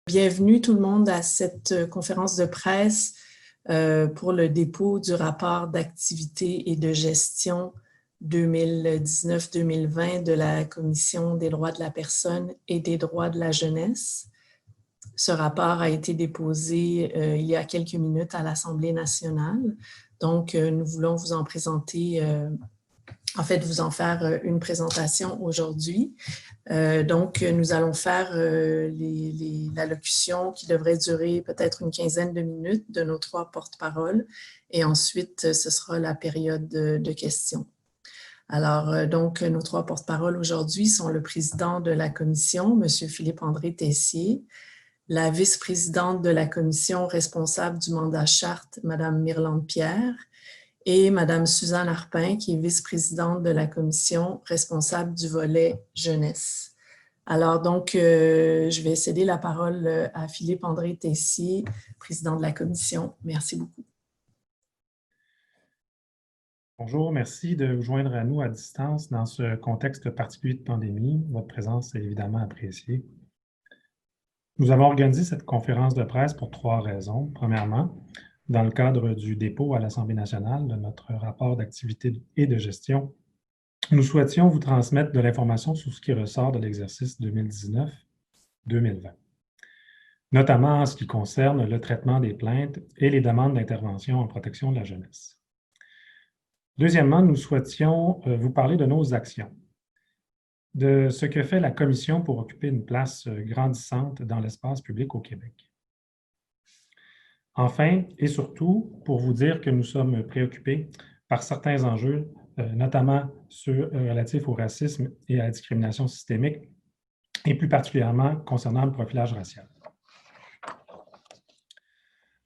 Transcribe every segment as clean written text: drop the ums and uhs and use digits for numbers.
Bienvenue tout le monde à cette conférence de presse pour le dépôt du rapport d'activité et de gestion 2019-2020 de la Commission des droits de la personne et des droits de la jeunesse. Ce rapport a été déposé il y a quelques minutes à l'Assemblée nationale. Donc, nous voulons vous en présenter, vous en faire une présentation aujourd'hui. Donc, nous allons faire l'allocution qui devrait durer peut-être une quinzaine de minutes de nos trois porte-paroles et ensuite, ce sera la période de questions. Alors, donc, nos trois porte-paroles aujourd'hui sont le président de la commission, M. Philippe-André Tessier, la vice-présidente de la commission responsable du mandat charte, Mme Myrlande Pierre, et Mme Suzanne Arpin, qui est vice-présidente de la commission responsable du volet jeunesse. Alors donc, je vais céder la parole à Philippe-André Tessier, président de la commission. Merci beaucoup. Bonjour, merci de vous joindre à nous à distance dans ce contexte particulier de pandémie. Votre présence est évidemment appréciée. Nous avons organisé cette conférence de presse pour trois raisons. Premièrement, dans le cadre du dépôt à l'Assemblée nationale de notre rapport d'activité et de gestion, nous souhaitions vous transmettre de l'information sur ce qui ressort de l'exercice 2019-2020, notamment en ce qui concerne le traitement des plaintes et les demandes d'intervention en protection de la jeunesse. Deuxièmement, nous souhaitions vous parler de nos actions, de ce que fait la Commission pour occuper une place grandissante dans l'espace public au Québec. Enfin, et surtout, pour vous dire que nous sommes préoccupés par certains enjeux, notamment ceux relatifs au racisme et à la discrimination systémique, et plus particulièrement concernant le profilage racial.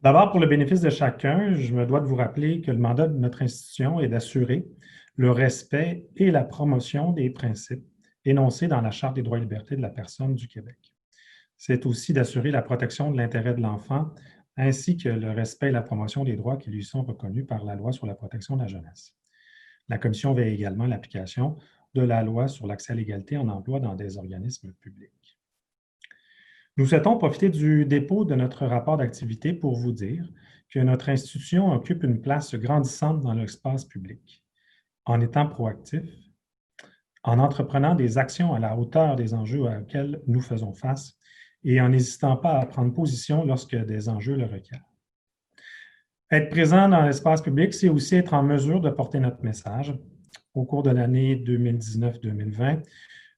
D'abord, pour le bénéfice de chacun, je me dois de vous rappeler que le mandat de notre institution est d'assurer le respect et la promotion des principes énoncés dans la Charte des droits et libertés de la personne du Québec. C'est aussi d'assurer la protection de l'intérêt de l'enfant ainsi que le respect et la promotion des droits qui lui sont reconnus par la Loi sur la protection de la jeunesse. La Commission veille également à l'application de la Loi sur l'accès à l'égalité en emploi dans des organismes publics. Nous souhaitons profiter du dépôt de notre rapport d'activité pour vous dire que notre institution occupe une place grandissante dans l'espace public, en étant proactif, en entreprenant des actions à la hauteur des enjeux auxquels nous faisons face et en n'hésitant pas à prendre position lorsque des enjeux le requièrent. Être présent dans l'espace public, c'est aussi être en mesure de porter notre message. Au cours de l'année 2019-2020,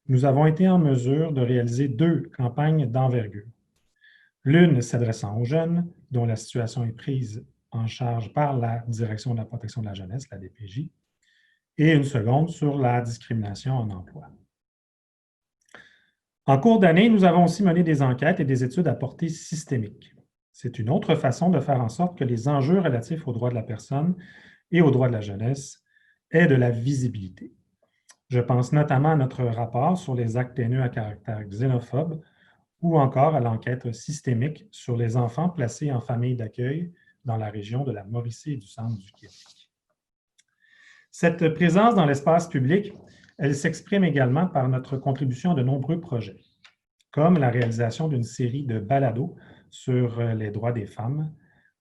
nous avons été en mesure de réaliser 2 campagnes d'envergure. L'une s'adressant aux jeunes, dont la situation est prise en charge par la Direction de la protection de la jeunesse, la DPJ, et une seconde sur la discrimination en emploi. En cours d'année, nous avons aussi mené des enquêtes et des études à portée systémique. C'est une autre façon de faire en sorte que les enjeux relatifs aux droits de la personne et aux droits de la jeunesse aient de la visibilité. Je pense notamment à notre rapport sur les actes haineux à caractère xénophobe ou encore à l'enquête systémique sur les enfants placés en famille d'accueil dans la région de la Mauricie et du centre du Québec. Cette présence dans l'espace public, elle s'exprime également par notre contribution à de nombreux projets, comme la réalisation d'une série de balados sur les droits des femmes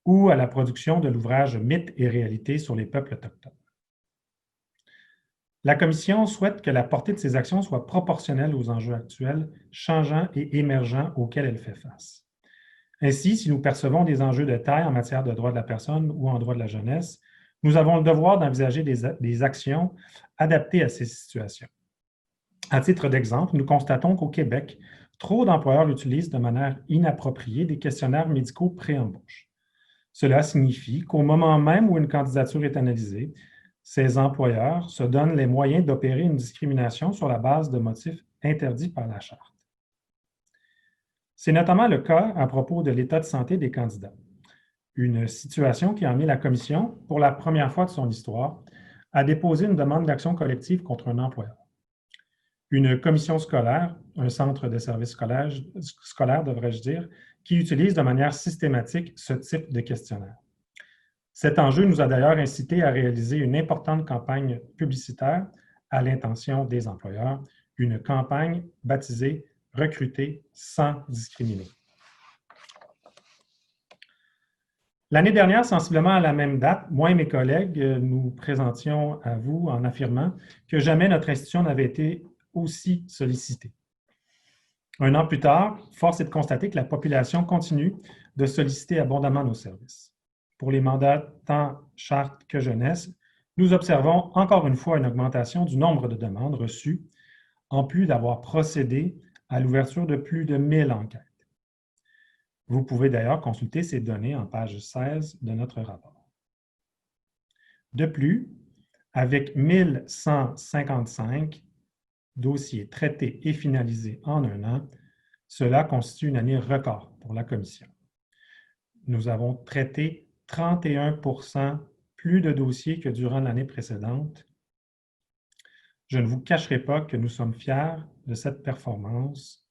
ou à la production de l'ouvrage Mythes et réalités sur les peuples autochtones. La Commission souhaite que la portée de ces actions soit proportionnelle aux enjeux actuels, changeants et émergents auxquels elle fait face. Ainsi, si nous percevons des enjeux de taille en matière de droits de la personne ou en droit de la jeunesse, nous avons le devoir d'envisager des actions adaptées à ces situations. À titre d'exemple, nous constatons qu'au Québec, trop d'employeurs utilisent de manière inappropriée des questionnaires médicaux pré-embauche. Cela signifie qu'au moment même où une candidature est analysée, ces employeurs se donnent les moyens d'opérer une discrimination sur la base de motifs interdits par la Charte. C'est notamment le cas à propos de l'état de santé des candidats, une situation qui a amené la Commission, pour la première fois de son histoire, à déposer une demande d'action collective contre un employeur. Une commission scolaire, un centre de services scolaires, devrais-je dire, qui utilise de manière systématique ce type de questionnaire. Cet enjeu nous a d'ailleurs incité à réaliser une importante campagne publicitaire à l'intention des employeurs, une campagne baptisée « Recruter sans discriminer ». L'année dernière, sensiblement à la même date, moi et mes collègues nous présentions à vous en affirmant que jamais notre institution n'avait été aussi sollicitée. Un an plus tard, force est de constater que la population continue de solliciter abondamment nos services. Pour les mandats tant charte que jeunesse, nous observons encore une fois une augmentation du nombre de demandes reçues, en plus d'avoir procédé à l'ouverture de plus de 1000 enquêtes. Vous pouvez d'ailleurs consulter ces données en page 16 de notre rapport. De plus, avec 1155 dossiers traités et finalisés en un an, cela constitue une année record pour la Commission. Nous avons traité 31% plus de dossiers que durant l'année précédente. Je ne vous cacherai pas que nous sommes fiers de cette performance.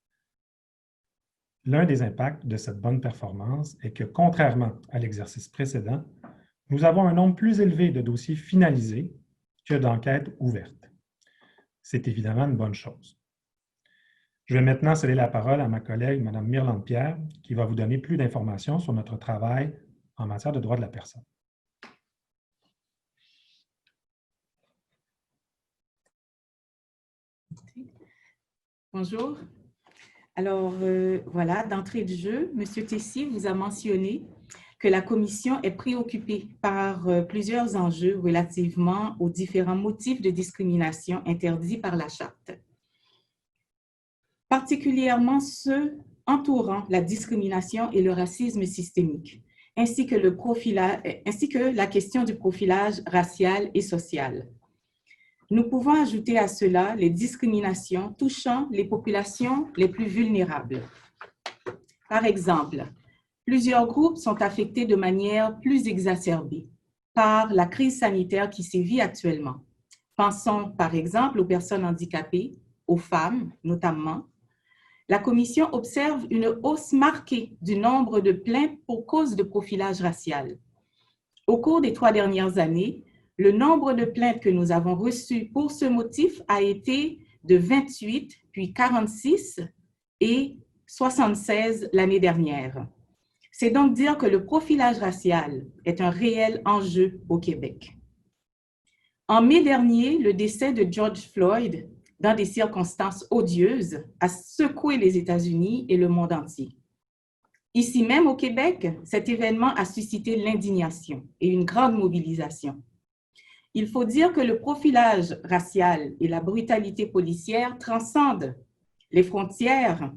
L'un des impacts de cette bonne performance est que, contrairement à l'exercice précédent, nous avons un nombre plus élevé de dossiers finalisés que d'enquêtes ouvertes. C'est évidemment une bonne chose. Je vais maintenant céder la parole à ma collègue, Mme Myrlande Pierre, qui va vous donner plus d'informations sur notre travail en matière de droits de la personne. Bonjour. Alors, voilà, d'entrée de jeu, M. Tessier vous a mentionné que la Commission est préoccupée par plusieurs enjeux relativement aux différents motifs de discrimination interdits par la Charte, particulièrement ceux entourant la discrimination et le racisme systémique, ainsi que la question du profilage racial et social. Nous pouvons ajouter à cela les discriminations touchant les populations les plus vulnérables. Par exemple, plusieurs groupes sont affectés de manière plus exacerbée par la crise sanitaire qui sévit actuellement. Pensons par exemple aux personnes handicapées, aux femmes notamment. La Commission observe une hausse marquée du nombre de plaintes pour cause de profilage racial. Au cours des 3 dernières années, le nombre de plaintes que nous avons reçues pour ce motif a été de 28, puis 46 et 76 l'année dernière. C'est donc dire que le profilage racial est un réel enjeu au Québec. En mai dernier, le décès de George Floyd, dans des circonstances odieuses, a secoué les États-Unis et le monde entier. Ici même au Québec, cet événement a suscité l'indignation et une grande mobilisation. Il faut dire que le profilage racial et la brutalité policière transcendent les frontières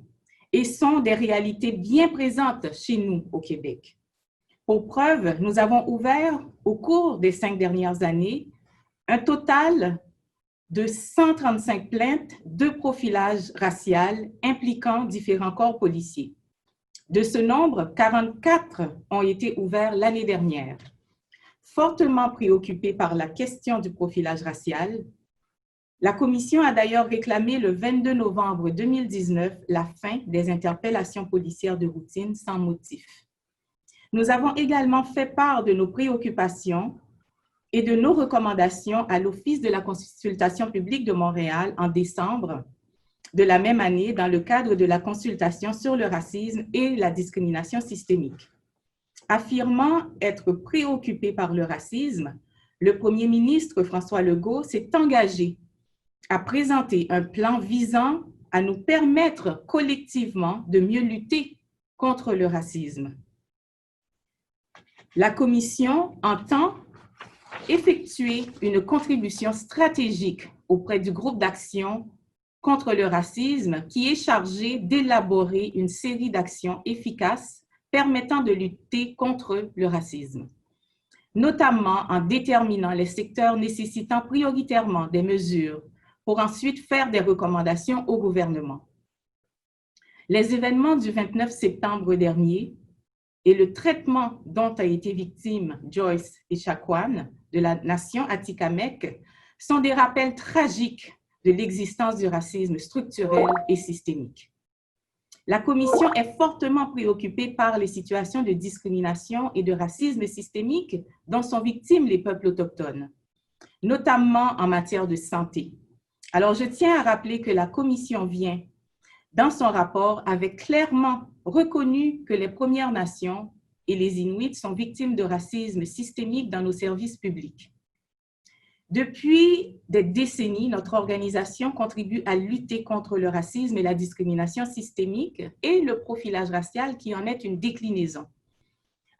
et sont des réalités bien présentes chez nous au Québec. Pour preuve, nous avons ouvert au cours des 5 dernières années un total de 135 plaintes de profilage racial impliquant différents corps policiers. De ce nombre, 44 ont été ouverts l'année dernière. Fortement préoccupée par la question du profilage racial, la Commission a d'ailleurs réclamé le 22 novembre 2019 la fin des interpellations policières de routine sans motif. Nous avons également fait part de nos préoccupations et de nos recommandations à l'Office de la consultation publique de Montréal en décembre de la même année dans le cadre de la consultation sur le racisme et la discrimination systémique. Affirmant être préoccupé par le racisme, le Premier ministre François Legault s'est engagé à présenter un plan visant à nous permettre collectivement de mieux lutter contre le racisme. La Commission entend effectuer une contribution stratégique auprès du groupe d'action contre le racisme qui est chargé d'élaborer une série d'actions efficaces permettant de lutter contre le racisme, notamment en déterminant les secteurs nécessitant prioritairement des mesures pour ensuite faire des recommandations au gouvernement. Les événements du 29 septembre dernier et le traitement dont a été victime Joyce Echaquan de la nation Atikamekw sont des rappels tragiques de l'existence du racisme structurel et systémique. La Commission est fortement préoccupée par les situations de discrimination et de racisme systémique dont sont victimes les peuples autochtones, notamment en matière de santé. Alors, je tiens à rappeler que la Commission vient, dans son rapport, avait clairement reconnu que les Premières Nations et les Inuits sont victimes de racisme systémique dans nos services publics. Depuis des décennies, notre organisation contribue à lutter contre le racisme et la discrimination systémique et le profilage racial qui en est une déclinaison.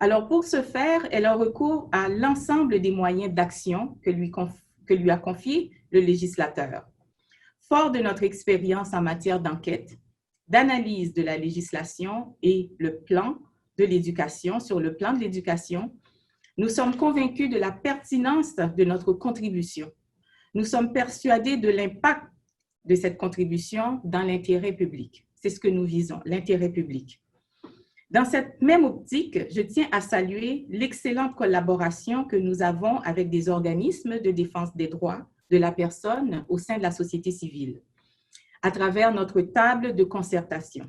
Alors, pour ce faire, elle a recours à l'ensemble des moyens d'action que lui a confié le législateur. Fort de notre expérience en matière d'enquête, d'analyse de la législation et le plan de l'éducation, sur le plan de l'éducation, nous sommes convaincus de la pertinence de notre contribution. Nous sommes persuadés de l'impact de cette contribution dans l'intérêt public. C'est ce que nous visons, l'intérêt public. Dans cette même optique, je tiens à saluer l'excellente collaboration que nous avons avec des organismes de défense des droits de la personne au sein de la société civile, à travers notre table de concertation.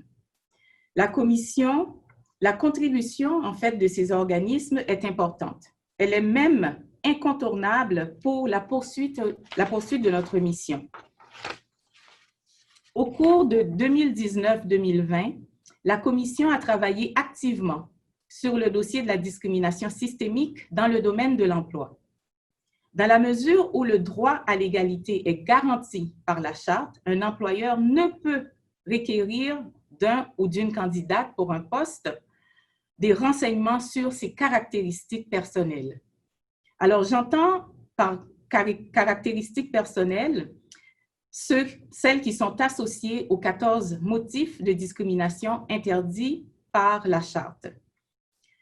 La contribution, en fait, de ces organismes est importante. Elle est même incontournable pour la poursuite de notre mission. Au cours de 2019-2020, la Commission a travaillé activement sur le dossier de la discrimination systémique dans le domaine de l'emploi. Dans la mesure où le droit à l'égalité est garanti par la Charte, un employeur ne peut requérir d'un ou d'une candidate pour un poste des renseignements sur ses caractéristiques personnelles. Alors, j'entends par caractéristiques personnelles celles qui sont associées aux 14 motifs de discrimination interdits par la Charte.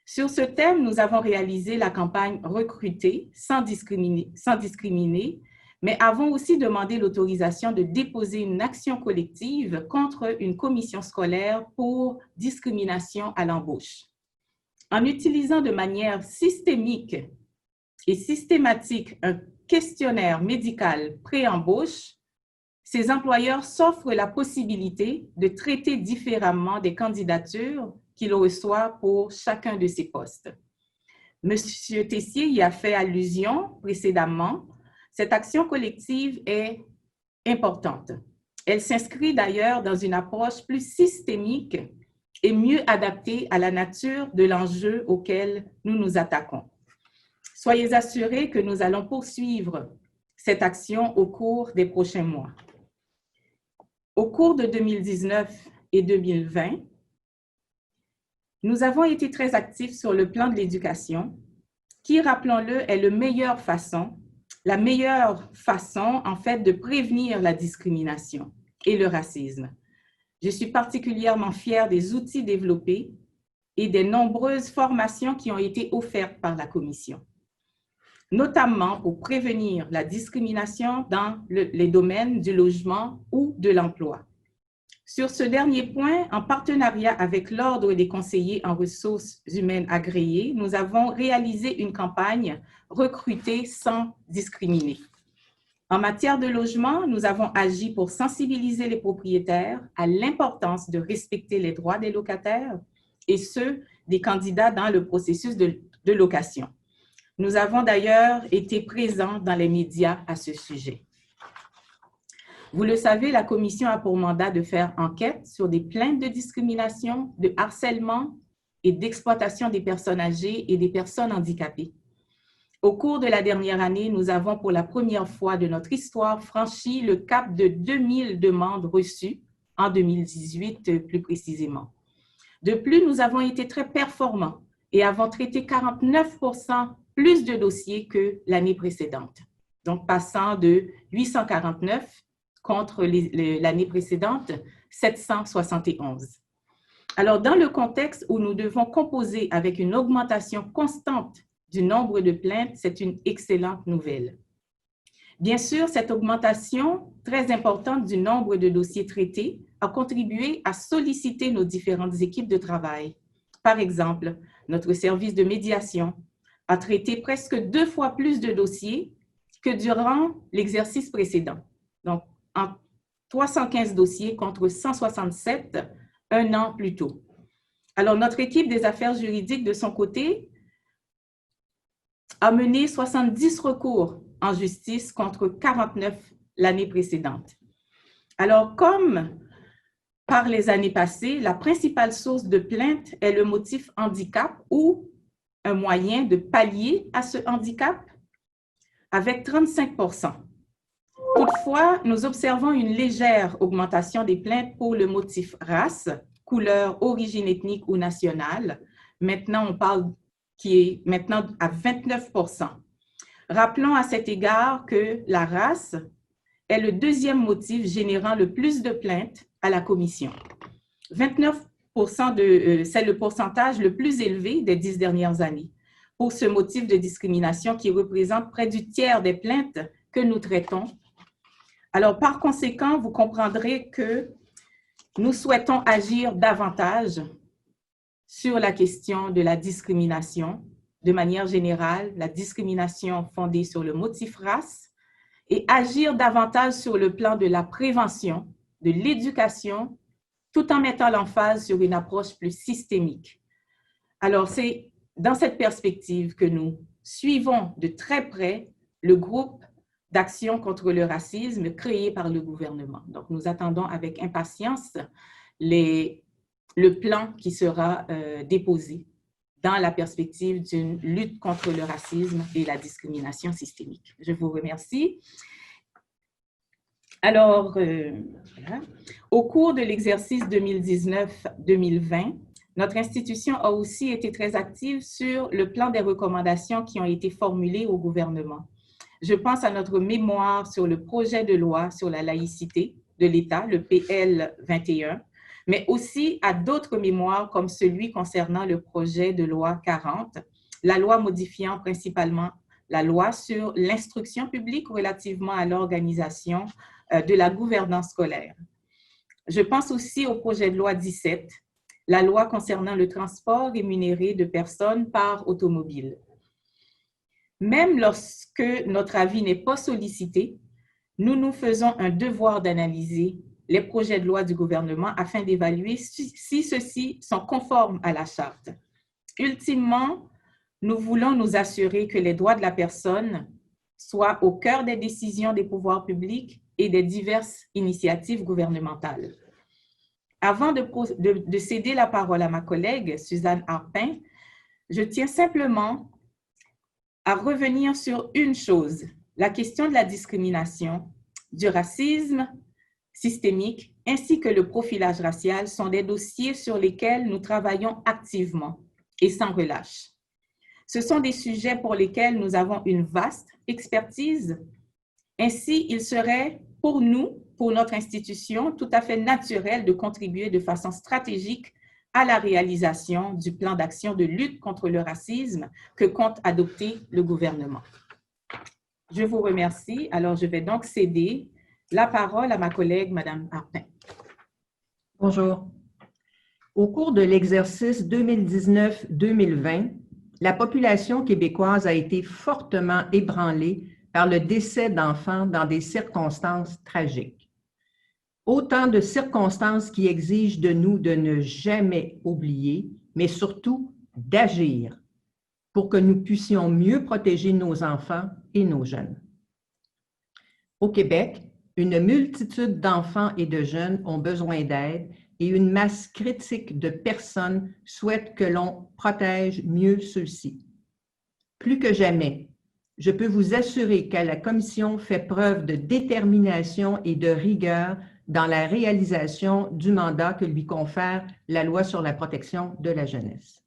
Sur ce thème, nous avons réalisé la campagne « Recruter sans discriminer », mais avons aussi demandé l'autorisation de déposer une action collective contre une commission scolaire pour discrimination à l'embauche. En utilisant de manière systémique et systématique un questionnaire médical pré-embauche, ces employeurs s'offrent la possibilité de traiter différemment des candidatures qu'ils reçoivent pour chacun de ces postes. Monsieur Tessier y a fait allusion précédemment. Cette action collective est importante. Elle s'inscrit d'ailleurs dans une approche plus systémique et mieux adaptée à la nature de l'enjeu auquel nous nous attaquons. Soyez assurés que nous allons poursuivre cette action au cours des prochains mois. Au cours de 2019 et 2020, nous avons été très actifs sur le plan de l'éducation, qui, rappelons-le, est la meilleure façon, en fait, de prévenir la discrimination et le racisme. Je suis particulièrement fière des outils développés et des nombreuses formations qui ont été offertes par la Commission, notamment pour prévenir la discrimination dans les domaines du logement ou de l'emploi. Sur ce dernier point, en partenariat avec l'Ordre des conseillers en ressources humaines agréés, nous avons réalisé une campagne « Recruter sans discriminer ». En matière de logement, nous avons agi pour sensibiliser les propriétaires à l'importance de respecter les droits des locataires et ceux des candidats dans le processus de location. Nous avons d'ailleurs été présents dans les médias à ce sujet. Vous le savez, la Commission a pour mandat de faire enquête sur des plaintes de discrimination, de harcèlement et d'exploitation des personnes âgées et des personnes handicapées. Au cours de la dernière année, nous avons pour la première fois de notre histoire franchi le cap de 2000 demandes reçues, en 2018 plus précisément. De plus, nous avons été très performants et avons traité 49% plus de dossiers que l'année précédente, donc passant de 849 contre l'année précédente, 771. Alors, dans le contexte où nous devons composer avec une augmentation constante du nombre de plaintes, c'est une excellente nouvelle. Bien sûr, cette augmentation très importante du nombre de dossiers traités a contribué à solliciter nos différentes équipes de travail. Par exemple, notre service de médiation a traité presque 2 fois plus de dossiers que durant l'exercice précédent. Donc, en 315 dossiers contre 167 un an plus tôt. Alors, notre équipe des affaires juridiques, de son côté, a mené 70 recours en justice contre 49 l'année précédente. Alors, comme par les années passées, la principale source de plainte est le motif handicap ou un moyen de pallier à ce handicap, avec 35%. Toutefois, nous observons une légère augmentation des plaintes pour le motif race, couleur, origine ethnique ou nationale. Maintenant, on parle qui est maintenant à 29%. Rappelons à cet égard que la race est le deuxième motif générant le plus de plaintes à la Commission. 29%, c'est le pourcentage le plus élevé des 10 dernières années pour ce motif de discrimination qui représente près du tiers des plaintes que nous traitons. Alors, par conséquent, vous comprendrez que nous souhaitons agir davantage sur la question de la discrimination, de manière générale, la discrimination fondée sur le motif race, et agir davantage sur le plan de la prévention, de l'éducation, tout en mettant l'emphase sur une approche plus systémique. Alors, c'est dans cette perspective que nous suivons de très près le groupe d'action contre le racisme créé par le gouvernement. Donc, nous attendons avec impatience le plan qui sera déposé dans la perspective d'une lutte contre le racisme et la discrimination systémique. Je vous remercie. Alors, voilà. Au cours de l'exercice 2019-2020, notre institution a aussi été très active sur le plan des recommandations qui ont été formulées au gouvernement. Je pense à notre mémoire sur le projet de loi sur la laïcité de l'État, le PL 21, mais aussi à d'autres mémoires comme celui concernant le projet de loi 40, la loi modifiant principalement la loi sur l'instruction publique relativement à l'organisation de la gouvernance scolaire. Je pense aussi au projet de loi 17, la loi concernant le transport rémunéré de personnes par automobile. Même lorsque notre avis n'est pas sollicité, nous nous faisons un devoir d'analyser les projets de loi du gouvernement afin d'évaluer si ceux-ci sont conformes à la charte. Ultimement, nous voulons nous assurer que les droits de la personne soient au cœur des décisions des pouvoirs publics et des diverses initiatives gouvernementales. Avant de céder la parole à ma collègue Suzanne Harpin, je tiens simplement à revenir sur une chose, la question de la discrimination, du racisme systémique ainsi que le profilage racial sont des dossiers sur lesquels nous travaillons activement et sans relâche. Ce sont des sujets pour lesquels nous avons une vaste expertise. Ainsi, il serait pour nous, pour notre institution, tout à fait naturel de contribuer de façon stratégique à la réalisation du plan d'action de lutte contre le racisme que compte adopter le gouvernement. Je vous remercie. Alors, je vais donc céder la parole à ma collègue, Madame Harpin. Bonjour. Au cours de l'exercice 2019-2020, la population québécoise a été fortement ébranlée par le décès d'enfants dans des circonstances tragiques. Autant de circonstances qui exigent de nous de ne jamais oublier, mais surtout d'agir pour que nous puissions mieux protéger nos enfants et nos jeunes. Au Québec, une multitude d'enfants et de jeunes ont besoin d'aide et une masse critique de personnes souhaitent que l'on protège mieux ceux-ci. Plus que jamais, je peux vous assurer que la Commission fait preuve de détermination et de rigueur dans la réalisation du mandat que lui confère la Loi sur la protection de la jeunesse.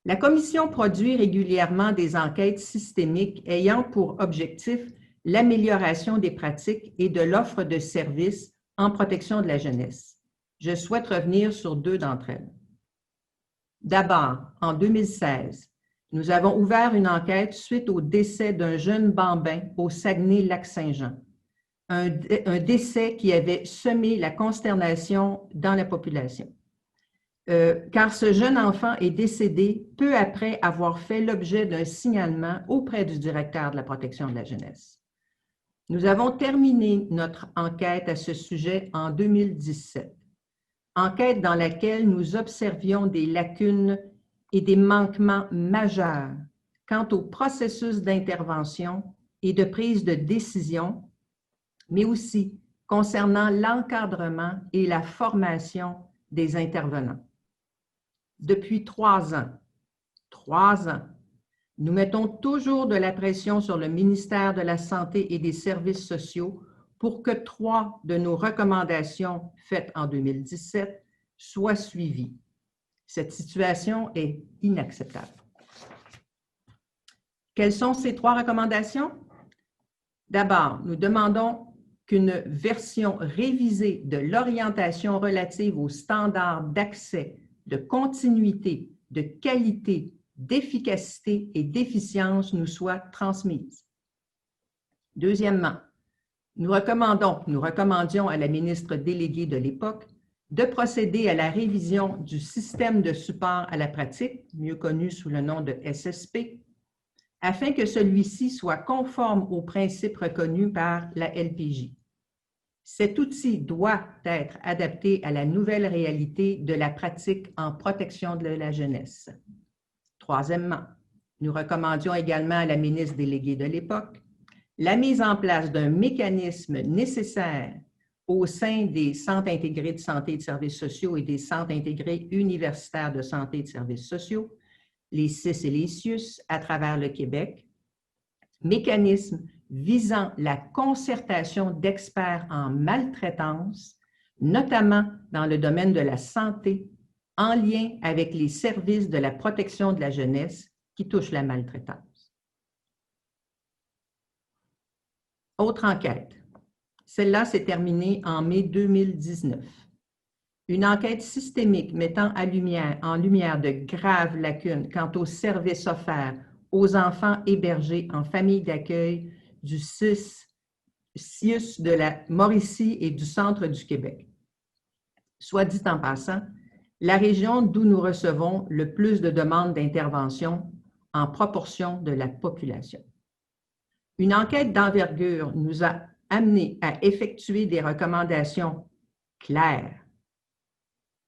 La Commission produit régulièrement des enquêtes systémiques ayant pour objectif l'amélioration des pratiques et de l'offre de services en protection de la jeunesse. Je souhaite revenir sur deux d'entre elles. D'abord, en 2016, nous avons ouvert une enquête suite au décès d'un jeune bambin au Saguenay-Lac-Saint-Jean, un décès qui avait semé la consternation dans la population. Car ce jeune enfant est décédé peu après avoir fait l'objet d'un signalement auprès du directeur de la protection de la jeunesse. Nous avons terminé notre enquête à ce sujet en 2017, enquête dans laquelle nous observions des lacunes et des manquements majeurs quant au processus d'intervention et de prise de décision, mais aussi concernant l'encadrement et la formation des intervenants. Depuis 3 ans, nous mettons toujours de la pression sur le ministère de la Santé et des Services sociaux pour que 3 de nos recommandations faites en 2017 soient suivies. Cette situation est inacceptable. Quelles sont ces 3 recommandations? D'abord, nous demandons qu'une version révisée de l'orientation relative aux standards d'accès, de continuité, de qualité, d'efficacité et d'efficience nous soit transmise. Deuxièmement, nous recommandions à la ministre déléguée de l'époque de procéder à la révision du système de support à la pratique, mieux connu sous le nom de SSP, afin que celui-ci soit conforme aux principes reconnus par la LPJ. Cet outil doit être adapté à la nouvelle réalité de la pratique en protection de la jeunesse. Troisièmement, nous recommandions également à la ministre déléguée de l'époque la mise en place d'un mécanisme nécessaire au sein des centres intégrés de santé et de services sociaux et des centres intégrés universitaires de santé et de services sociaux, les CIS et les CIUS à travers le Québec, mécanisme visant la concertation d'experts en maltraitance, notamment dans le domaine de la santé, en lien avec les services de la protection de la jeunesse qui touchent la maltraitance. Autre enquête. Celle-là s'est terminée en mai 2019. Une enquête systémique mettant en lumière de graves lacunes quant aux services offerts aux enfants hébergés en famille d'accueil du CIUS de la Mauricie et du centre du Québec. Soit dit en passant, la région d'où nous recevons le plus de demandes d'intervention en proportion de la population. Une enquête d'envergure nous a amenés à effectuer des recommandations claires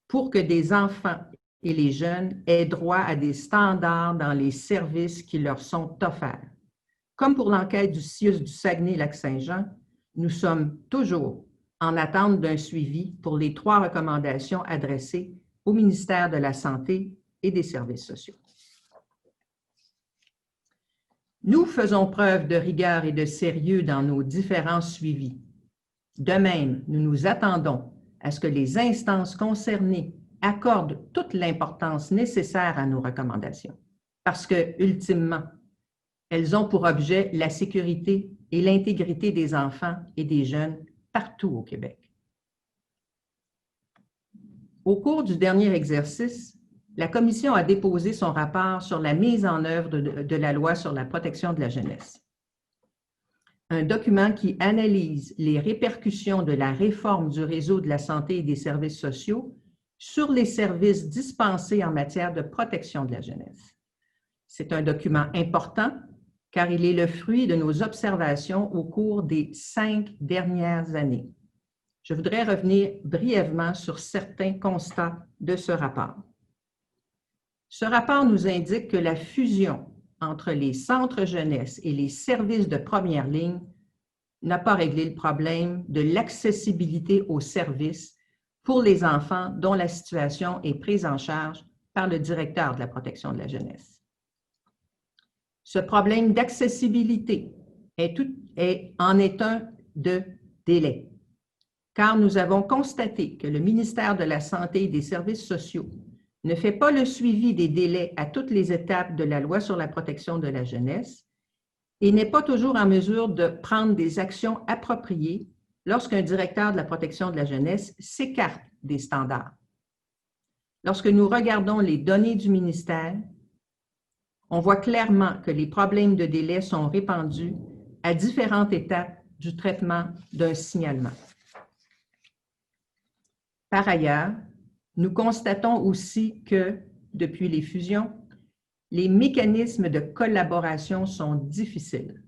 pour que des enfants et les jeunes aient droit à des standards dans les services qui leur sont offerts. Comme pour l'enquête du CIUS du Saguenay-Lac-Saint-Jean, nous sommes toujours en attente d'un suivi pour les 3 recommandations adressées au ministère de la Santé et des Services sociaux. Nous faisons preuve de rigueur et de sérieux dans nos différents suivis. De même, nous nous attendons à ce que les instances concernées accordent toute l'importance nécessaire à nos recommandations, parce que, ultimement, elles ont pour objet la sécurité et l'intégrité des enfants et des jeunes partout au Québec. Au cours du dernier exercice, la Commission a déposé son rapport sur la mise en œuvre de la loi sur la protection de la jeunesse. Un document qui analyse les répercussions de la réforme du réseau de la santé et des services sociaux sur les services dispensés en matière de protection de la jeunesse. C'est un document important car il est le fruit de nos observations au cours des 5 dernières années. Je voudrais revenir brièvement sur certains constats de ce rapport. Ce rapport nous indique que la fusion entre les centres jeunesse et les services de première ligne n'a pas réglé le problème de l'accessibilité aux services pour les enfants dont la situation est prise en charge par le directeur de la protection de la jeunesse. Ce problème d'accessibilité en est un de délai, car nous avons constaté que le ministère de la Santé et des Services sociaux ne fait pas le suivi des délais à toutes les étapes de la loi sur la protection de la jeunesse et n'est pas toujours en mesure de prendre des actions appropriées lorsqu'un directeur de la protection de la jeunesse s'écarte des standards. Lorsque nous regardons les données du ministère, on voit clairement que les problèmes de délai sont répandus à différentes étapes du traitement d'un signalement. Par ailleurs, nous constatons aussi que, depuis les fusions, les mécanismes de collaboration sont difficiles.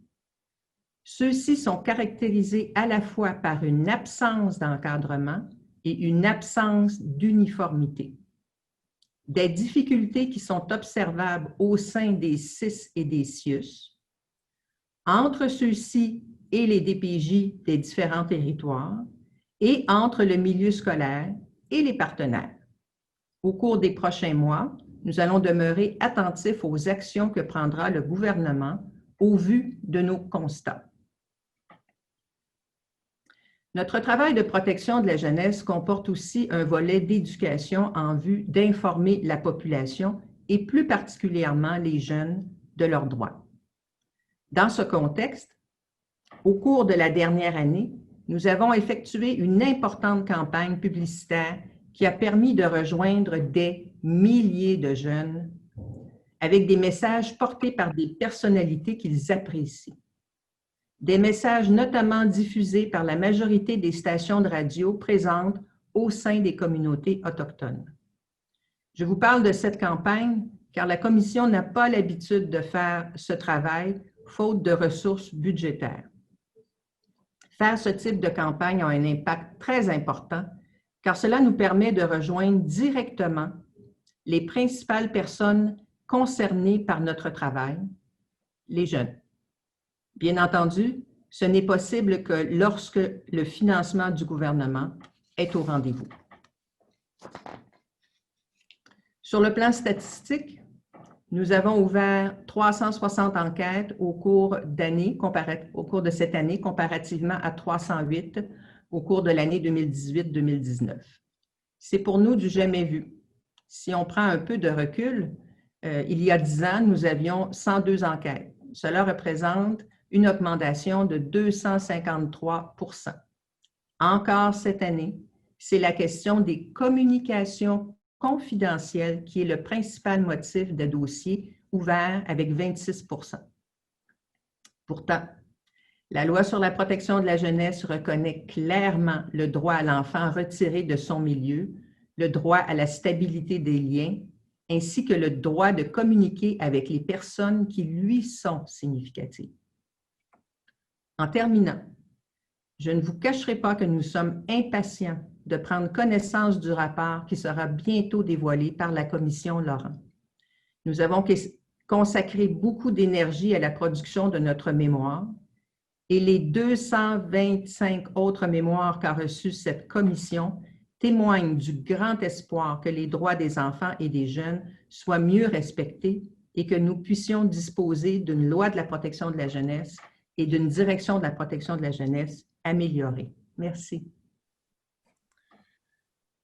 Ceux-ci sont caractérisés à la fois par une absence d'encadrement et une absence d'uniformité. Des difficultés qui sont observables au sein des CIS et des CIUS, entre ceux-ci et les DPJ des différents territoires et entre le milieu scolaire et les partenaires. Au cours des prochains mois, nous allons demeurer attentifs aux actions que prendra le gouvernement au vu de nos constats. Notre travail de protection de la jeunesse comporte aussi un volet d'éducation en vue d'informer la population et plus particulièrement les jeunes de leurs droits. Dans ce contexte, au cours de la dernière année, nous avons effectué une importante campagne publicitaire qui a permis de rejoindre des milliers de jeunes avec des messages portés par des personnalités qu'ils apprécient. Des messages notamment diffusés par la majorité des stations de radio présentes au sein des communautés autochtones. Je vous parle de cette campagne car la Commission n'a pas l'habitude de faire ce travail faute de ressources budgétaires. Faire ce type de campagne a un impact très important car cela nous permet de rejoindre directement les principales personnes concernées par notre travail, les jeunes. Bien entendu, ce n'est possible que lorsque le financement du gouvernement est au rendez-vous. Sur le plan statistique, nous avons ouvert 360 enquêtes au cours de cette année, comparativement à 308 au cours de l'année 2018-2019. C'est pour nous du jamais vu. Si on prend un peu de recul, il y a 10 ans, nous avions 102 enquêtes. Cela représente une augmentation de 253 %. Encore cette année, c'est la question des communications confidentielles qui est le principal motif de dossiers ouverts avec 26 %. Pourtant, la Loi sur la protection de la jeunesse reconnaît clairement le droit à l'enfant retiré de son milieu, le droit à la stabilité des liens, ainsi que le droit de communiquer avec les personnes qui lui sont significatives. En terminant, je ne vous cacherai pas que nous sommes impatients de prendre connaissance du rapport qui sera bientôt dévoilé par la Commission Laurent. Nous avons consacré beaucoup d'énergie à la production de notre mémoire et les 225 autres mémoires qu'a reçues cette commission témoignent du grand espoir que les droits des enfants et des jeunes soient mieux respectés et que nous puissions disposer d'une loi de la protection de la jeunesse et d'une direction de la protection de la jeunesse améliorée. Merci.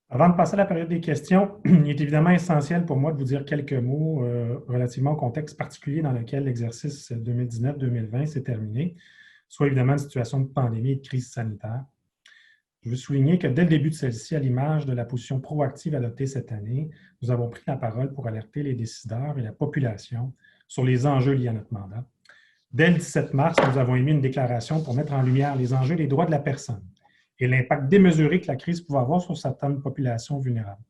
Avant de passer à la période des questions, il est évidemment essentiel pour moi de vous dire quelques mots relativement au contexte particulier dans lequel l'exercice 2019-2020 s'est terminé, soit évidemment une situation de pandémie et de crise sanitaire. Je veux souligner que dès le début de celle-ci, à l'image de la position proactive adoptée cette année, nous avons pris la parole pour alerter les décideurs et la population sur les enjeux liés à notre mandat. Dès le 17 mars, nous avons émis une déclaration pour mettre en lumière les enjeux des droits de la personne et l'impact démesuré que la crise pouvait avoir sur certaines populations vulnérables.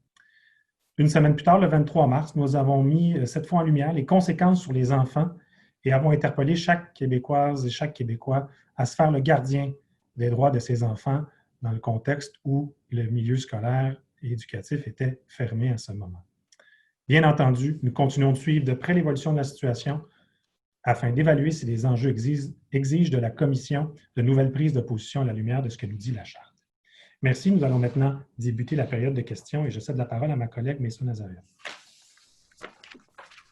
Une semaine plus tard, le 23 mars, nous avons mis cette fois en lumière les conséquences sur les enfants et avons interpellé chaque Québécoise et chaque Québécois à se faire le gardien des droits de ses enfants dans le contexte où le milieu scolaire et éducatif était fermé à ce moment. Bien entendu, nous continuons de suivre de près l'évolution de la situation afin d'évaluer si les enjeux exigent de la Commission de nouvelles prises de position à la lumière de ce que nous dit la Charte. Merci. Nous allons maintenant débuter la période de questions et je cède la parole à ma collègue Maïssa Nazarian.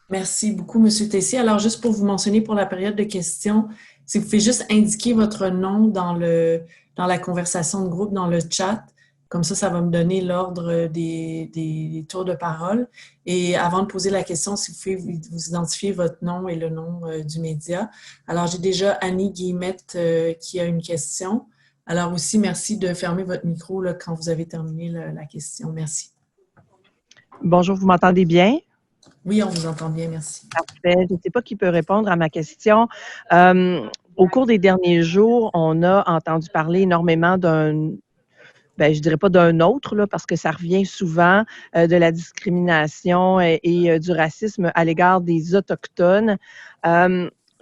Merci beaucoup, M. Tessier. Alors, juste pour vous mentionner pour la période de questions, si vous pouvez juste indiquer votre nom dans la conversation de groupe, dans le chat, comme ça va me donner l'ordre des tours de parole. Et avant de poser la question, si vous pouvez vous identifier votre nom et le nom du média. Alors, j'ai déjà Annie Guillemette qui a une question. Alors aussi, merci de fermer votre micro là, quand vous avez terminé la question. Merci. Bonjour, vous m'entendez bien? Oui, on vous entend bien, merci. Parfait. Je ne sais pas qui peut répondre à ma question. Au cours des derniers jours, on a entendu parler énormément je dirais pas d'un autre, là, parce que ça revient souvent de la discrimination et du racisme à l'égard des Autochtones.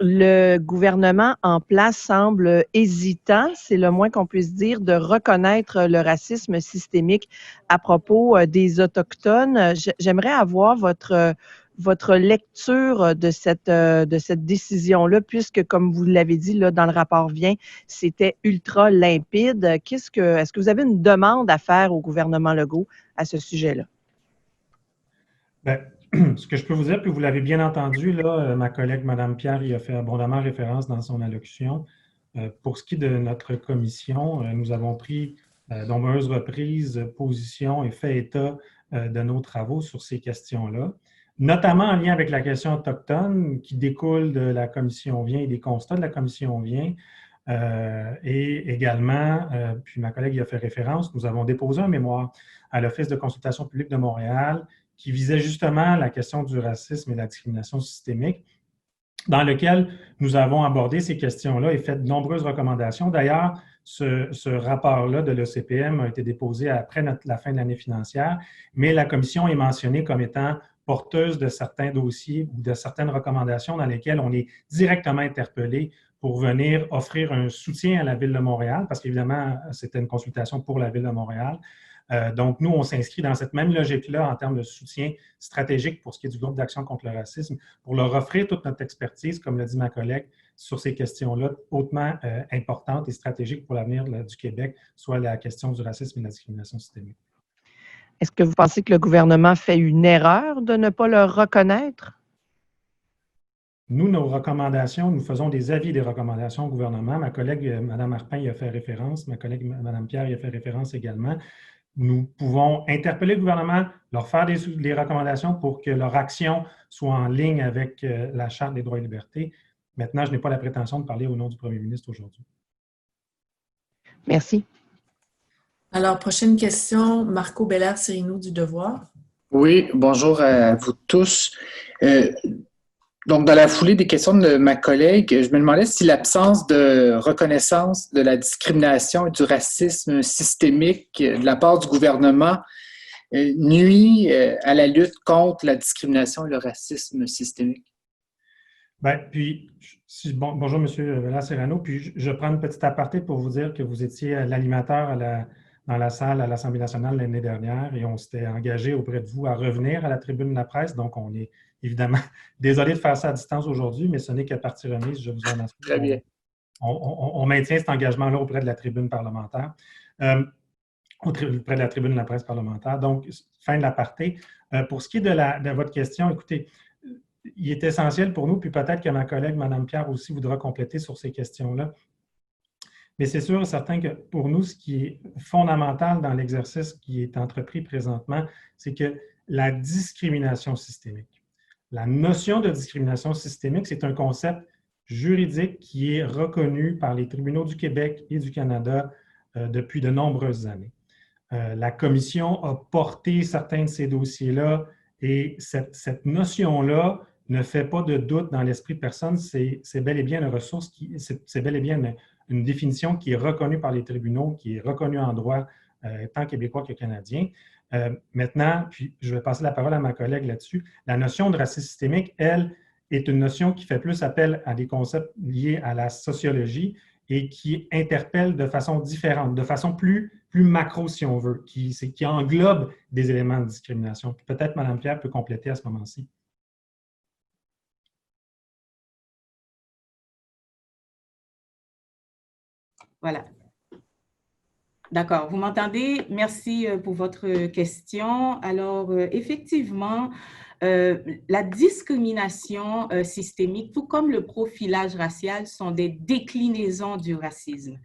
Le gouvernement en place semble hésitant, c'est le moins qu'on puisse dire, de reconnaître le racisme systémique à propos des Autochtones. J'aimerais avoir votre votre lecture de cette décision-là, puisque, comme vous l'avez dit, là, dans le rapport vient, c'était ultra limpide. Est-ce que vous avez une demande à faire au gouvernement Legault à ce sujet-là? Bien, ce que je peux vous dire, puis vous l'avez bien entendu, là, ma collègue Mme Pierre y a fait abondamment référence dans son allocution. Pour ce qui est de notre commission, nous avons pris nombreuses reprises position et fait état de nos travaux sur ces questions-là, notamment en lien avec la question autochtone qui découle de la commission Vient et des constats de la commission Vient. Et également, puis ma collègue y a fait référence, nous avons déposé un mémoire à l'Office de consultation publique de Montréal qui visait justement la question du racisme et de la discrimination systémique, dans lequel nous avons abordé ces questions-là et fait de nombreuses recommandations. D'ailleurs, ce rapport-là de l'ECPM a été déposé après la fin de l'année financière, mais la commission est mentionnée comme étant porteuse de certains dossiers ou de certaines recommandations dans lesquelles on est directement interpellé pour venir offrir un soutien à la Ville de Montréal, parce qu'évidemment, c'était une consultation pour la Ville de Montréal. Donc, nous, on s'inscrit dans cette même logique-là en termes de soutien stratégique pour ce qui est du groupe d'action contre le racisme, pour leur offrir toute notre expertise, comme l'a dit ma collègue, sur ces questions-là hautement importantes et stratégiques pour l'avenir du Québec, soit la question du racisme et de la discrimination systémique. Est-ce que vous pensez que le gouvernement fait une erreur de ne pas le reconnaître? Nous, nos recommandations, nous faisons des avis des recommandations au gouvernement. Ma collègue, Mme Arpin, y a fait référence. Ma collègue, Mme Pierre, y a fait référence également. Nous pouvons interpeller le gouvernement, leur faire des recommandations pour que leur action soit en ligne avec la Charte des droits et libertés. Maintenant, je n'ai pas la prétention de parler au nom du premier ministre aujourd'hui. Merci. Alors, prochaine question, Marco Bellard-Sirinou du Devoir. Oui, bonjour à vous tous. Donc, dans la foulée des questions de ma collègue, je me demandais si l'absence de reconnaissance de la discrimination et du racisme systémique de la part du gouvernement nuit à la lutte contre la discrimination et le racisme systémique. Bien, puis, bonjour, M. Bellard-Sirinou. Puis, je prends une petite aparté pour vous dire que vous étiez l'animateur dans la salle à l'Assemblée nationale l'année dernière et on s'était engagé auprès de vous à revenir à la tribune de la presse. Donc, on est évidemment désolé de faire ça à distance aujourd'hui, mais ce n'est qu'à partie remise, je vous en assure. Très bien. On maintient cet engagement-là auprès de la tribune parlementaire, auprès de la tribune de la presse parlementaire. Donc, fin de l'aparté. Pour ce qui est de votre question, écoutez, il est essentiel pour nous, puis peut-être que ma collègue, Mme Pierre, aussi voudra compléter sur ces questions-là. Mais c'est sûr et certain que pour nous, ce qui est fondamental dans l'exercice qui est entrepris présentement, c'est que la discrimination systémique. La notion de discrimination systémique, c'est un concept juridique qui est reconnu par les tribunaux du Québec et du Canada depuis de nombreuses années. La Commission a porté certains de ces dossiers-là et cette notion-là ne fait pas de doute dans l'esprit de personne. C'est bel et bien une ressource, c'est bel et bien une définition qui est reconnue par les tribunaux, qui est reconnue en droit tant québécois que canadien. Maintenant, puis je vais passer la parole à ma collègue là-dessus, la notion de racisme systémique, elle, est une notion qui fait plus appel à des concepts liés à la sociologie et qui interpelle de façon différente, de façon plus macro, si on veut, qui englobe des éléments de discrimination. Peut-être Mme Pierre peut compléter à ce moment-ci. Voilà. D'accord, vous m'entendez? Merci pour votre question. Alors, effectivement, la discrimination systémique, tout comme le profilage racial, sont des déclinaisons du racisme.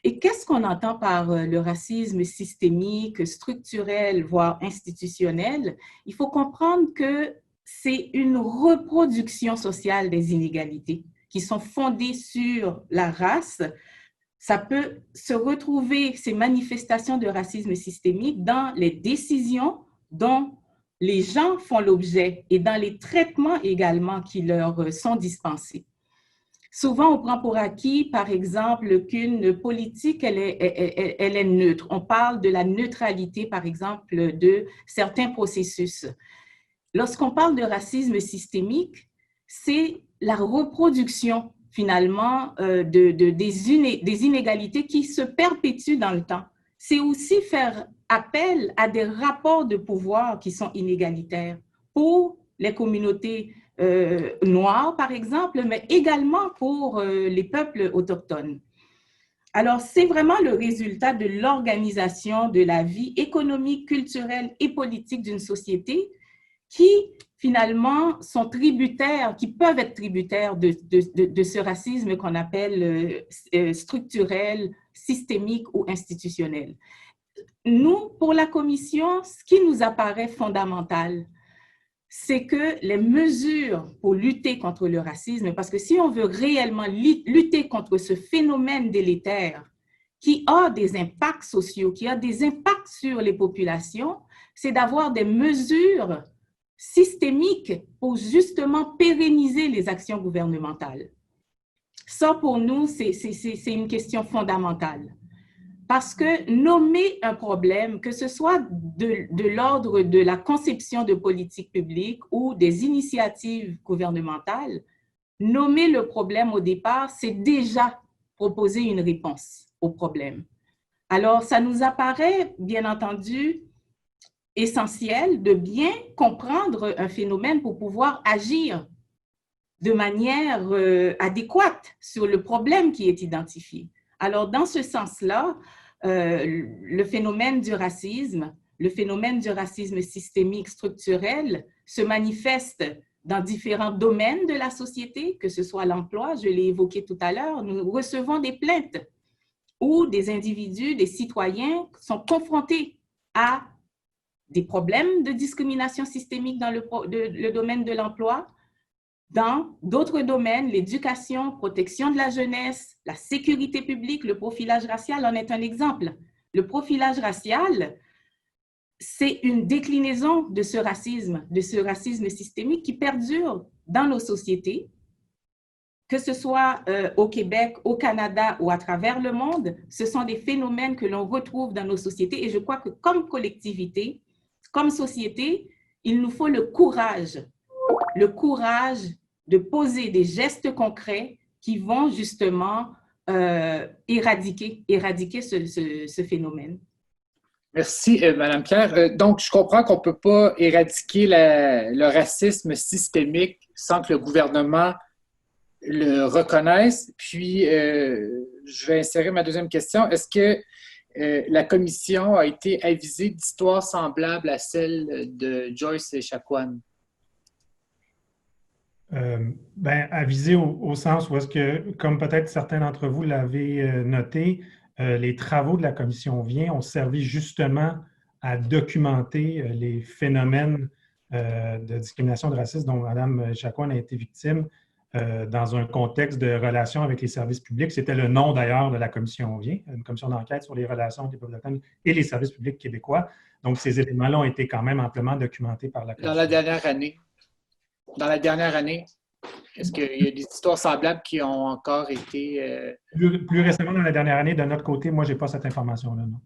Et qu'est-ce qu'on entend par le racisme systémique, structurel, voire institutionnel? Il faut comprendre que c'est une reproduction sociale des inégalités qui sont fondées sur la race. Ça peut se retrouver, ces manifestations de racisme systémique, dans les décisions dont les gens font l'objet et dans les traitements également qui leur sont dispensés. Souvent, on prend pour acquis, par exemple, qu'une politique, elle est neutre. On parle de la neutralité, par exemple, de certains processus. Lorsqu'on parle de racisme systémique, c'est la reproduction finalement des inégalités qui se perpétuent dans le temps. C'est aussi faire appel à des rapports de pouvoir qui sont inégalitaires pour les communautés noires, par exemple, mais également pour les peuples autochtones. Alors, c'est vraiment le résultat de l'organisation de la vie économique, culturelle et politique d'une société qui, finalement, sont tributaires, qui peuvent être tributaires de ce racisme qu'on appelle structurel, systémique ou institutionnel. Nous, pour la Commission, ce qui nous apparaît fondamental, c'est que les mesures pour lutter contre le racisme, parce que si on veut réellement lutter contre ce phénomène délétère qui a des impacts sociaux, qui a des impacts sur les populations, c'est d'avoir des mesures systémiques pour justement pérenniser les actions gouvernementales. Ça, pour nous, c'est une question fondamentale. Parce que nommer un problème, que ce soit de l'ordre de la conception de politiques publiques ou des initiatives gouvernementales, nommer le problème au départ, c'est déjà proposer une réponse au problème. Alors, ça nous apparaît, bien entendu, essentiel de bien comprendre un phénomène pour pouvoir agir de manière adéquate sur le problème qui est identifié. Alors, dans ce sens-là, le phénomène du racisme systémique structurel se manifeste dans différents domaines de la société, que ce soit l'emploi, je l'ai évoqué tout à l'heure, nous recevons des plaintes où des individus, des citoyens sont confrontés à des problèmes de discrimination systémique dans le domaine de l'emploi. Dans d'autres domaines, l'éducation, protection de la jeunesse, la sécurité publique, le profilage racial en est un exemple. Le profilage racial, c'est une déclinaison de ce racisme systémique qui perdure dans nos sociétés, que ce soit au Québec, au Canada ou à travers le monde. Ce sont des phénomènes que l'on retrouve dans nos sociétés et je crois que comme collectivité, comme société, il nous faut le courage de poser des gestes concrets qui vont justement éradiquer ce phénomène. Merci, Mme Pierre. Donc, je comprends qu'on ne peut pas éradiquer le racisme systémique sans que le gouvernement le reconnaisse. Puis, je vais insérer ma deuxième question. Est-ce que la Commission a été avisée d'histoires semblables à celle de Joyce Echaquan? Avisé au sens où est-ce que, comme peut-être certains d'entre vous l'avez noté, les travaux de la Commission Vient ont servi justement à documenter les phénomènes de discrimination, de racisme dont Mme Echaquan a été victime dans un contexte de relations avec les services publics. C'était le nom d'ailleurs de la Commission Vient, une commission d'enquête sur les relations entre les peuples autochtones et les services publics québécois. Donc, ces éléments-là ont été quand même amplement documentés par la Commission. Dans la dernière année, est-ce qu'il y a des histoires semblables qui ont encore été… Plus récemment, dans la dernière année, de notre côté, moi, je n'ai pas cette information-là, non.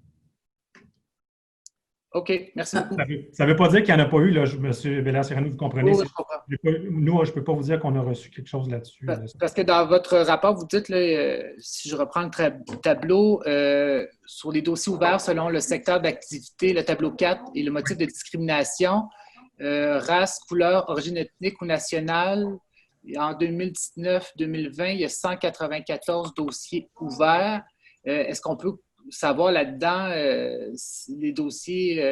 OK, merci beaucoup. Ça ne veut pas dire qu'il n'y en a pas eu, là, M. Bélair-Sirano, vous comprenez? Oui, je comprends. Nous, je ne peux pas vous dire qu'on a reçu quelque chose là-dessus. Parce que dans votre rapport, vous dites, là, si je reprends le tableau, sur les dossiers ouverts selon le secteur d'activité, le tableau 4 et le motif de discrimination, race, couleur, origine ethnique ou nationale, en 2019-2020, il y a 194 dossiers ouverts. Est-ce qu'on peut savoir là-dedans si les dossiers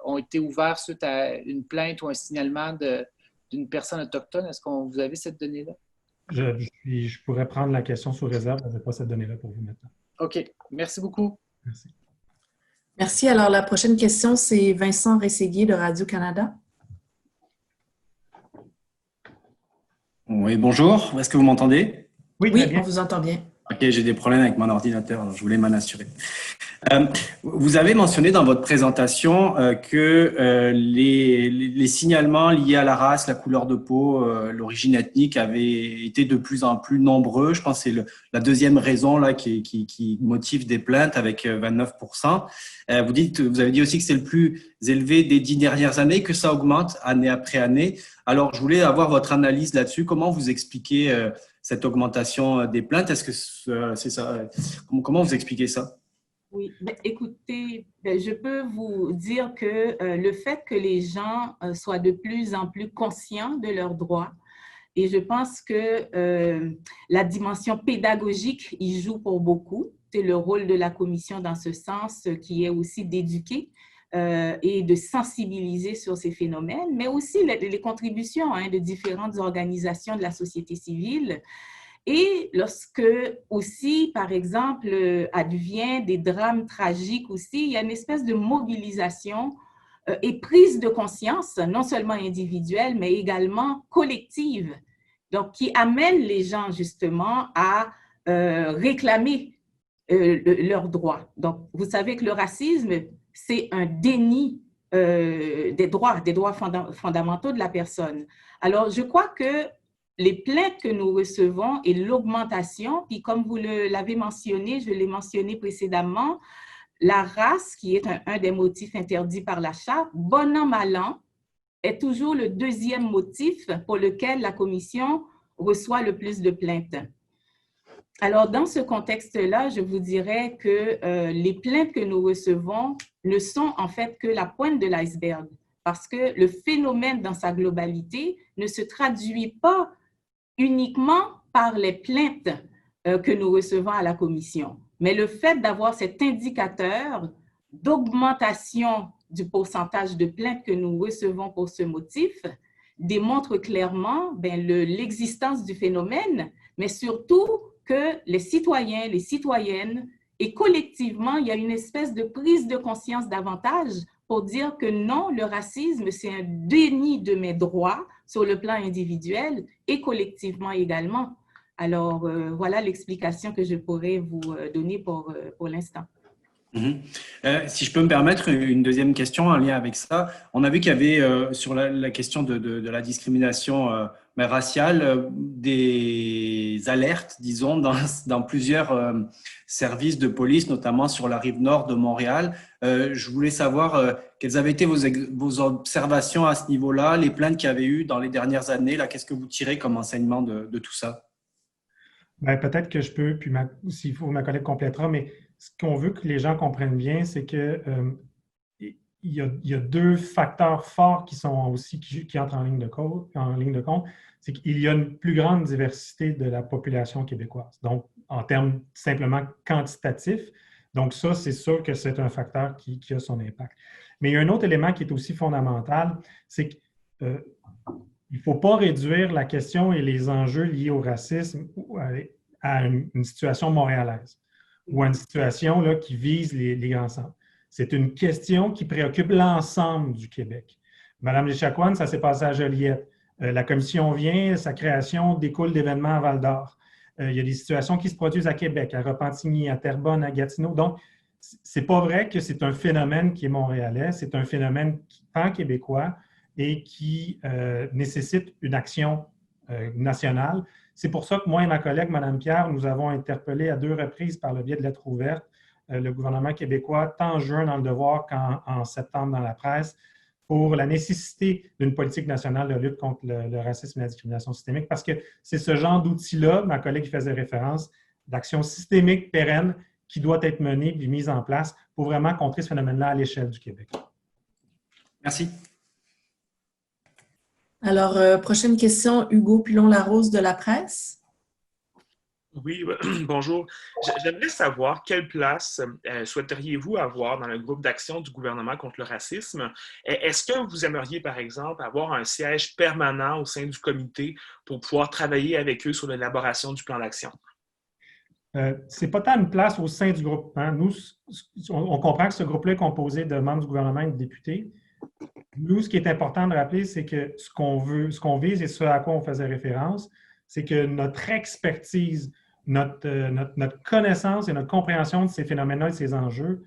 ont été ouverts suite à une plainte ou un signalement d'une personne autochtone? Est-ce que vous avez cette donnée-là? Je pourrais prendre la question sous réserve. Je n'ai pas cette donnée-là pour vous maintenant. OK. Merci beaucoup. Merci. Merci. Alors, la prochaine question, c'est Vincent Rességuier de Radio-Canada. Oui, bonjour. Est-ce que vous m'entendez? Oui, on vous entend bien. OK, j'ai des problèmes avec mon ordinateur, alors je voulais m'en assurer. Vous avez mentionné dans votre présentation que les signalements liés à la race, la couleur de peau, l'origine ethnique avaient été de plus en plus nombreux. Je pense que c'est la deuxième raison là, qui motive des plaintes avec 29%. Vous avez dit aussi que c'est le plus élevé des 10 dernières années, que ça augmente année après année. Alors, je voulais avoir votre analyse là-dessus. Comment vous expliquez cette augmentation des plaintes? Est-ce que c'est ça? Comment vous expliquez ça? Oui, écoutez, je peux vous dire que le fait que les gens soient de plus en plus conscients de leurs droits, et je pense que la dimension pédagogique y joue pour beaucoup. C'est le rôle de la commission dans ce sens qui est aussi d'éduquer et de sensibiliser sur ces phénomènes, mais aussi les contributions de différentes organisations de la société civile. Et lorsque aussi, par exemple, advient des drames tragiques aussi, il y a une espèce de mobilisation et prise de conscience, non seulement individuelle, mais également collective, donc qui amène les gens justement à réclamer leurs droits. Donc, vous savez que le racisme, c'est un déni des droits fondamentaux de la personne. Alors, je crois que les plaintes que nous recevons et l'augmentation, puis comme vous l'avez mentionné, je l'ai mentionné précédemment, la race, qui est un des motifs interdits par la Charte, bon an, mal an, est toujours le deuxième motif pour lequel la Commission reçoit le plus de plaintes. Alors, dans ce contexte-là, je vous dirais que les plaintes que nous recevons ne sont en fait que la pointe de l'iceberg, parce que le phénomène dans sa globalité ne se traduit pas uniquement par les plaintes que nous recevons à la Commission. Mais le fait d'avoir cet indicateur d'augmentation du pourcentage de plaintes que nous recevons pour ce motif démontre clairement l'existence du phénomène, mais surtout que les citoyens, les citoyennes, et collectivement, il y a une espèce de prise de conscience davantage pour dire que non, le racisme, c'est un déni de mes droits sur le plan individuel et collectivement également. Alors, voilà l'explication que je pourrais vous donner pour l'instant. Si je peux me permettre une deuxième question en lien avec ça, on a vu qu'il y avait sur la question de la discrimination raciale des alertes, disons, dans plusieurs services de police, notamment sur la rive nord de Montréal. Je voulais savoir quelles avaient été vos observations à ce niveau-là, les plaintes qu'il y avait eu dans les dernières années. Là, qu'est-ce que vous tirez comme enseignement de tout ça? Peut-être que je peux, puis s'il faut, ma collègue complétera, mais ce qu'on veut que les gens comprennent bien, c'est que il y a deux facteurs forts qui sont aussi qui entrent en ligne de compte. C'est qu'il y a une plus grande diversité de la population québécoise. Donc, en termes simplement quantitatifs. Donc, ça, c'est sûr que c'est un facteur qui a son impact. Mais il y a un autre élément qui est aussi fondamental, c'est qu'il ne faut pas réduire la question et les enjeux liés au racisme à une situation montréalaise ou à une situation là, qui vise les grands centres. C'est une question qui préoccupe l'ensemble du Québec. Madame Léchacoine, ça s'est passé à Joliette. La commission vient, sa création découle d'événements à Val-d'Or. Il y a des situations qui se produisent à Québec, à Repentigny, à Terrebonne, à Gatineau. Donc, c'est pas vrai que c'est un phénomène qui est montréalais, c'est un phénomène pan-québécois et qui nécessite une action nationale. C'est pour ça que moi et ma collègue, Mme Pierre, nous avons interpellé à 2 reprises par le biais de lettres ouvertes le gouvernement québécois, tant en juin dans Le Devoir qu'en septembre dans la presse, pour la nécessité d'une politique nationale de lutte contre le racisme et la discrimination systémique, parce que c'est ce genre d'outil-là, ma collègue faisait référence, d'action systémique pérenne qui doit être menée et mise en place pour vraiment contrer ce phénomène-là à l'échelle du Québec. Merci. Alors, prochaine question, Hugo Pilon-Larose de La Presse. Oui, bonjour. J'aimerais savoir quelle place souhaiteriez-vous avoir dans le groupe d'action du gouvernement contre le racisme? Est-ce que vous aimeriez, par exemple, avoir un siège permanent au sein du comité pour pouvoir travailler avec eux sur l'élaboration du plan d'action? Ce n'est pas tant une place au sein du groupe. Hein. Nous, on comprend que ce groupe-là est composé de membres du gouvernement et de députés. Nous, ce qui est important de rappeler, c'est que ce qu'on vise et ce à quoi on faisait référence, c'est que notre expertise, notre connaissance et notre compréhension de ces phénomènes-là et de ces enjeux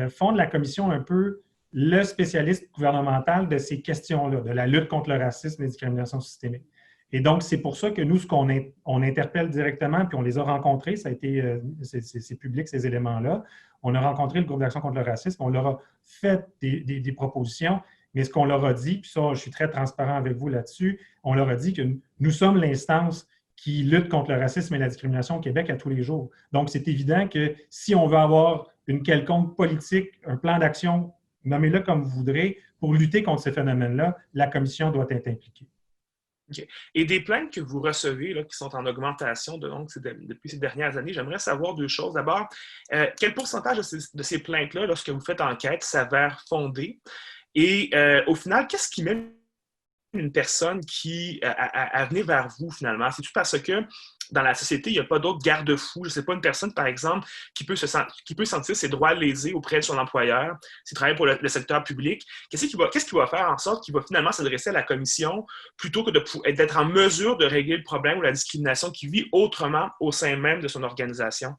font de la Commission un peu le spécialiste gouvernemental de ces questions-là, de la lutte contre le racisme et la discrimination systémique. Et donc, c'est pour ça que nous, on interpelle directement, puis on les a rencontrés, ça a été, c'est public ces éléments-là. On a rencontré le groupe d'action contre le racisme, on leur a fait des propositions, mais ce qu'on leur a dit, puis ça, je suis très transparent avec vous là-dessus, on leur a dit que nous sommes l'instance qui lutte contre le racisme et la discrimination au Québec à tous les jours. Donc, c'est évident que si on veut avoir une quelconque politique, un plan d'action, nommez-le comme vous voudrez, pour lutter contre ces phénomènes-là, la commission doit être impliquée. Okay. Et des plaintes que vous recevez, là, qui sont en augmentation depuis ces dernières années, j'aimerais savoir deux choses. D'abord, quel pourcentage de ces plaintes-là, lorsque vous faites enquête, s'avère fondé? Et au final, qu'est-ce qui mène une personne à venir vers vous, finalement? C'est tout parce que dans la société, il n'y a pas d'autres garde-fous. Je ne sais pas, une personne, par exemple, qui peut sentir ses droits lésés auprès de son employeur, s'il travaille pour le secteur public. Qu'est-ce qui va faire en sorte qu'il va finalement s'adresser à la commission plutôt que d'être en mesure de régler le problème ou la discrimination qu'il vit autrement au sein même de son organisation?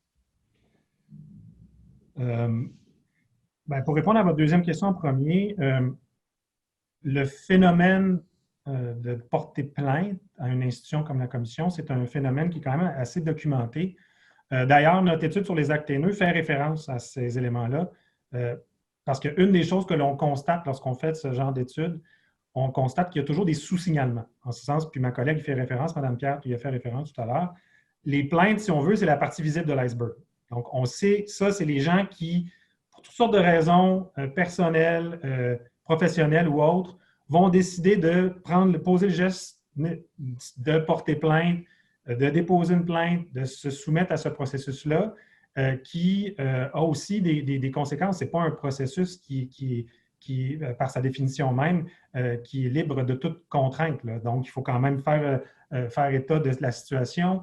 Pour répondre à votre deuxième question en premier, le phénomène de porter plainte à une institution comme la Commission, c'est un phénomène qui est quand même assez documenté. D'ailleurs, notre étude sur les actes haineux fait référence à ces éléments-là, parce qu'une des choses que l'on constate lorsqu'on fait ce genre d'études, on constate qu'il y a toujours des sous-signalements. En ce sens, puis ma collègue fait référence, Mme Pierre, qui y a fait référence tout à l'heure, les plaintes, si on veut, c'est la partie visible de l'iceberg. Donc, on sait, ça, c'est les gens qui, pour toutes sortes de raisons personnelles, professionnelles ou autres, vont décider de poser le geste de porter plainte, de déposer une plainte, de se soumettre à ce processus-là, qui a aussi des conséquences. Ce n'est pas un processus qui, par sa définition même, qui est libre de toute contrainte, là. Donc, il faut quand même faire état de la situation.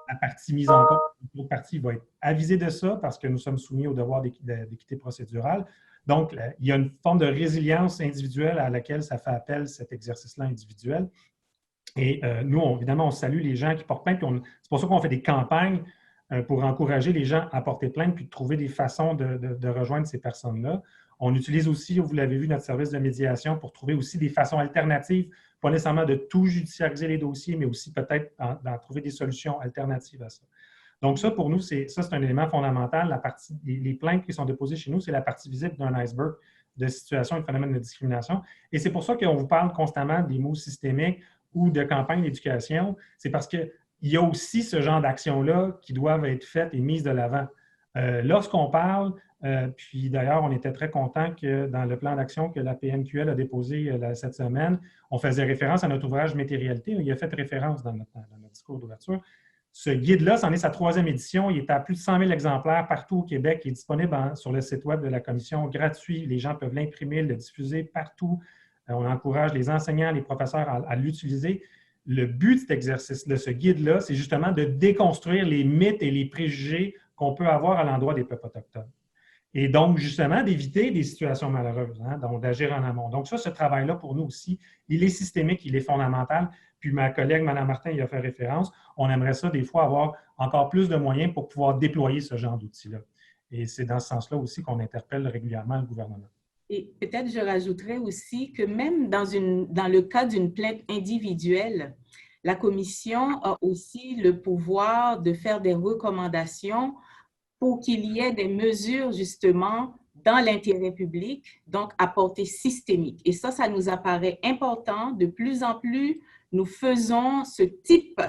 La partie mise en cause, l'autre partie va être avisée de ça parce que nous sommes soumis au devoir d'équité procédurale. Donc, il y a une forme de résilience individuelle à laquelle ça fait appel, cet exercice-là individuel. Et nous, évidemment, on salue les gens qui portent plainte. C'est pour ça qu'on fait des campagnes pour encourager les gens à porter plainte puis de trouver des façons de rejoindre ces personnes-là. On utilise aussi, vous l'avez vu, notre service de médiation pour trouver aussi des façons alternatives, pas nécessairement de tout judiciariser les dossiers, mais aussi peut-être d'en trouver des solutions alternatives à ça. Donc ça, pour nous, c'est un élément fondamental. Les plaintes qui sont déposées chez nous, c'est la partie visible d'un iceberg de situation et de phénomène de discrimination. Et c'est pour ça qu'on vous parle constamment des mots systémiques ou de campagnes d'éducation. C'est parce qu'il y a aussi ce genre d'actions-là qui doivent être faites et mises de l'avant. Lorsqu'on parle, puis d'ailleurs, on était très contents que dans le plan d'action que la PNQL a déposé cette semaine, on faisait référence à notre ouvrage Métérialité. Il a fait référence dans notre discours d'ouverture. Ce guide-là, c'en est sa 3e édition. Il est à plus de 100 000 exemplaires partout au Québec. Il est disponible sur le site web de la Commission, gratuit. Les gens peuvent l'imprimer, le diffuser partout. On encourage les enseignants, les professeurs à l'utiliser. Le but de cet exercice, de ce guide-là, c'est justement de déconstruire les mythes et les préjugés qu'on peut avoir à l'endroit des peuples autochtones. Et donc, justement, d'éviter des situations malheureuses, hein, donc d'agir en amont. Donc ça, ce travail-là, pour nous aussi, il est systémique, il est fondamental. Puis ma collègue, Mme Martin, y a fait référence. On aimerait ça, des fois, avoir encore plus de moyens pour pouvoir déployer ce genre d'outils-là. Et c'est dans ce sens-là aussi qu'on interpelle régulièrement le gouvernement. Et peut-être je rajouterais aussi que même dans le cas d'une plainte individuelle, la Commission a aussi le pouvoir de faire des recommandations pour qu'il y ait des mesures justement dans l'intérêt public, donc à portée systémique. Et ça nous apparaît important. De plus en plus, nous faisons ce type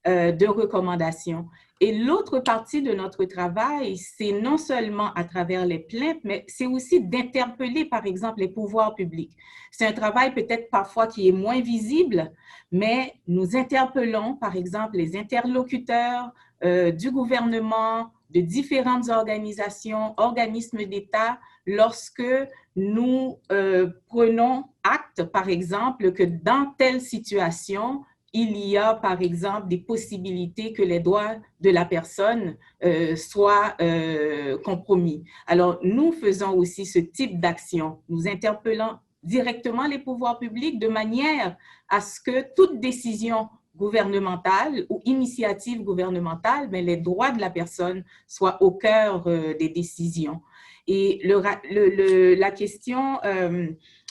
de recommandations. Et l'autre partie de notre travail, c'est non seulement à travers les plaintes, mais c'est aussi d'interpeller, par exemple, les pouvoirs publics. C'est un travail peut-être parfois qui est moins visible, mais nous interpellons, par exemple, les interlocuteurs du gouvernement, de différentes organisations, organismes d'État, lorsque nous prenons acte, par exemple, que dans telle situation, il y a, par exemple, des possibilités que les droits de la personne soient compromis. Alors, nous faisons aussi ce type d'action. Nous interpellons directement les pouvoirs publics de manière à ce que toute décision gouvernementale ou initiative gouvernementale, mais les droits de la personne soient au cœur des décisions. Et la question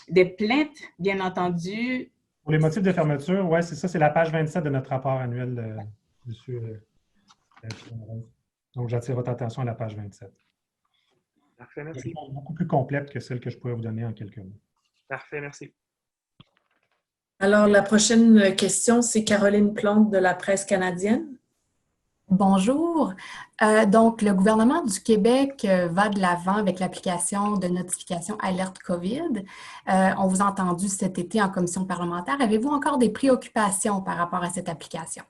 des plaintes, bien entendu. Pour les motifs de fermeture, oui, c'est ça, c'est la page 27 de notre rapport annuel, monsieur. Donc, j'attire votre attention à la page 27. Parfait, merci. Beaucoup plus complète que celle que je pourrais vous donner en quelques mots. Parfait, merci. Alors, la prochaine question, c'est Caroline Plante de la Presse canadienne. Bonjour. Donc, le gouvernement du Québec va de l'avant avec l'application de notification Alerte COVID. On vous a entendu cet été en commission parlementaire. Avez-vous encore des préoccupations par rapport à cette application?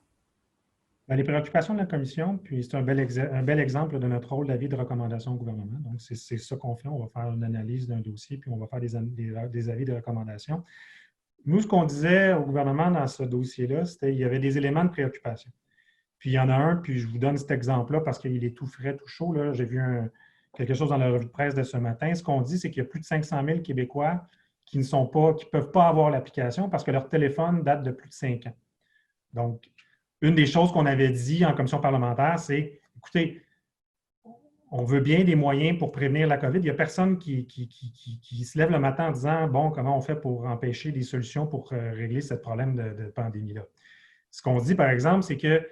Les préoccupations de la commission, puis c'est un bel exemple de notre rôle d'avis de recommandation au gouvernement. Donc, c'est ça qu'on fait. On va faire une analyse d'un dossier, puis on va faire des avis de recommandation. Nous, ce qu'on disait au gouvernement dans ce dossier-là, c'était qu'il y avait des éléments de préoccupation. Puis il y en a un, puis je vous donne cet exemple-là parce qu'il est tout frais, tout chaud. J'ai vu quelque chose dans la revue de presse de ce matin. Ce qu'on dit, c'est qu'il y a plus de 500 000 Québécois qui ne peuvent pas avoir l'application parce que leur téléphone date de plus de 5 ans. Donc, une des choses qu'on avait dit en commission parlementaire, c'est, écoutez, on veut bien des moyens pour prévenir la COVID. Il n'y a personne qui se lève le matin en disant, bon, comment on fait pour empêcher des solutions pour régler ce problème de pandémie-là. Ce qu'on dit, par exemple, c'est que